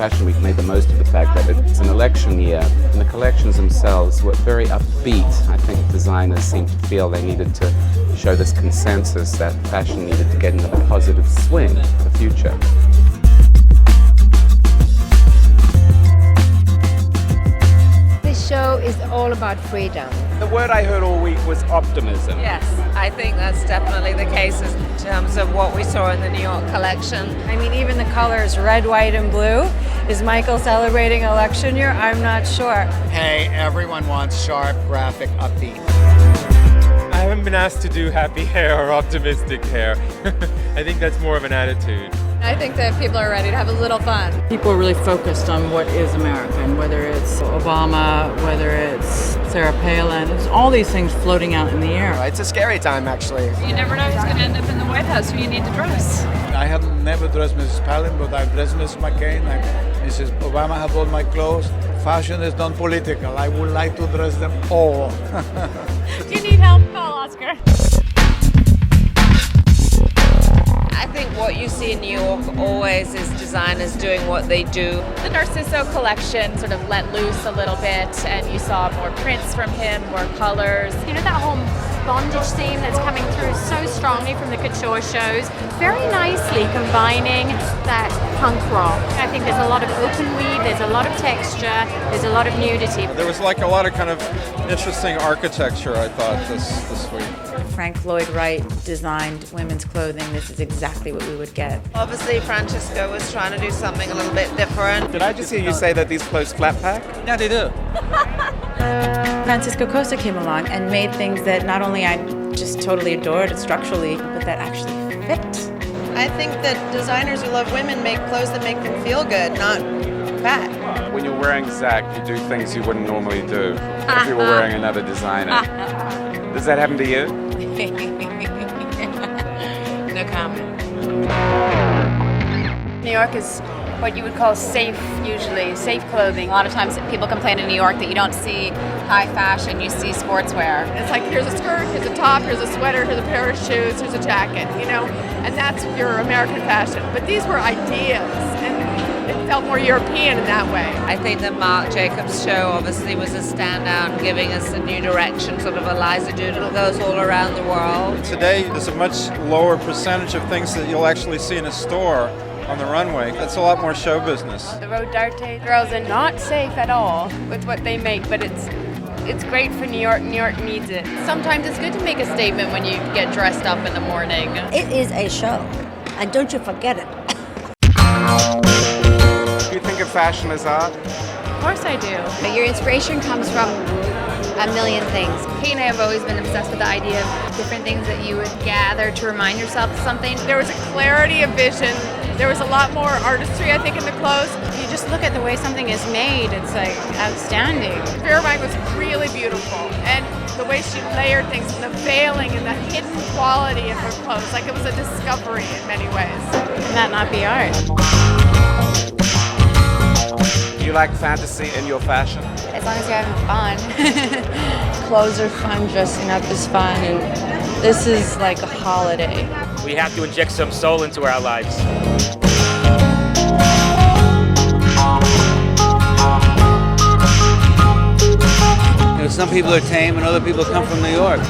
Fashion Week made the most of the fact that it's an election year, and the collections themselves were very upbeat. I think designers seemed to feel they needed to show this consensus that fashion needed to get in a positive swing for the future. This show is all about freedom. The word I heard all week was optimism. Yes, I think that's definitely the case in terms of what we saw in the New York collection. I mean, even the colors red, white, and blue. Is Michael celebrating election year? I'm not sure. Hey, everyone wants sharp, graphic, upbeat. I haven't been asked to do happy hair or optimistic hair. I think that's more of an attitude. I think that people are ready to have a little fun. People are really focused on what is American, whether it's Obama, whether it's Sarah Palin. There's all these things floating out in the air. It's a scary time, actually. You never know who's going to end up in the White House who you need to dress. I have never dressed Mrs. Palin, but I've dressed Mrs. McCain. Mrs. Obama have all my clothes. Fashion is non-political. I would like to dress them all. Do you need help? Call Oscar. I think what you see in New York always is designers doing what they do. The Narciso collection sort of let loose a little bit, and you saw more prints from him, more colors. You know that whole bondage theme that's coming through so strongly from the couture shows, very nicely combining that punk rock. I think there's a lot of open weave, there's a lot of texture, there's a lot of nudity. There was like a lot of kind of interesting architecture, I thought, this week. Frank Lloyd Wright designed women's clothing. This is exactly what we would get. Obviously, Fransisco was trying to do something a little bit different. Did I just hear you say that these clothes flat pack? Yeah, they do. Fransisco Costa came along and made things that not only I just totally adored structurally, but that actually fit. I think that designers who love women make clothes that make them feel good, not fat. When you're wearing Zach, you do things you wouldn't normally do if you were wearing another designer. Does that happen to you? No comment. New York is what you would call safe, usually, safe clothing. A lot of times people complain in New York that you don't see high fashion, you see sportswear. It's like, here's a skirt, here's a top, here's a sweater, here's a pair of shoes, here's a jacket, you know? And that's your American fashion. But these were ideas, and it felt more European in that way. I think that Marc Jacobs' show obviously was a standout, giving us a new direction, sort of Eliza Doolittle goes all around the world. Today, there's a much lower percentage of things that you'll actually see in a store on the runway. That's a lot more show business. The Rodarte girls are not safe at all with what they make, but it's great for New York. New York needs it. Sometimes it's good to make a statement when you get dressed up in the morning. It is a show, and don't you forget it. Do you think of fashion as art? Of course I do. Your inspiration comes from a million things. Kate and I have always been obsessed with the idea of different things that you would gather to remind yourself of something. There was a clarity of vision. There was a lot more artistry, I think, in the clothes. You just look at the way something is made, it's like outstanding. Fairbank was really beautiful, and the way she layered things, and the veiling and the hidden quality of her clothes, like it was a discovery in many ways. Can that not be art? Do you like fantasy in your fashion? As long as you're having fun. Clothes are fun, dressing up is fun, and this is like a holiday. We have to inject some soul into our lives. You know, some people are tame and other people come from New York.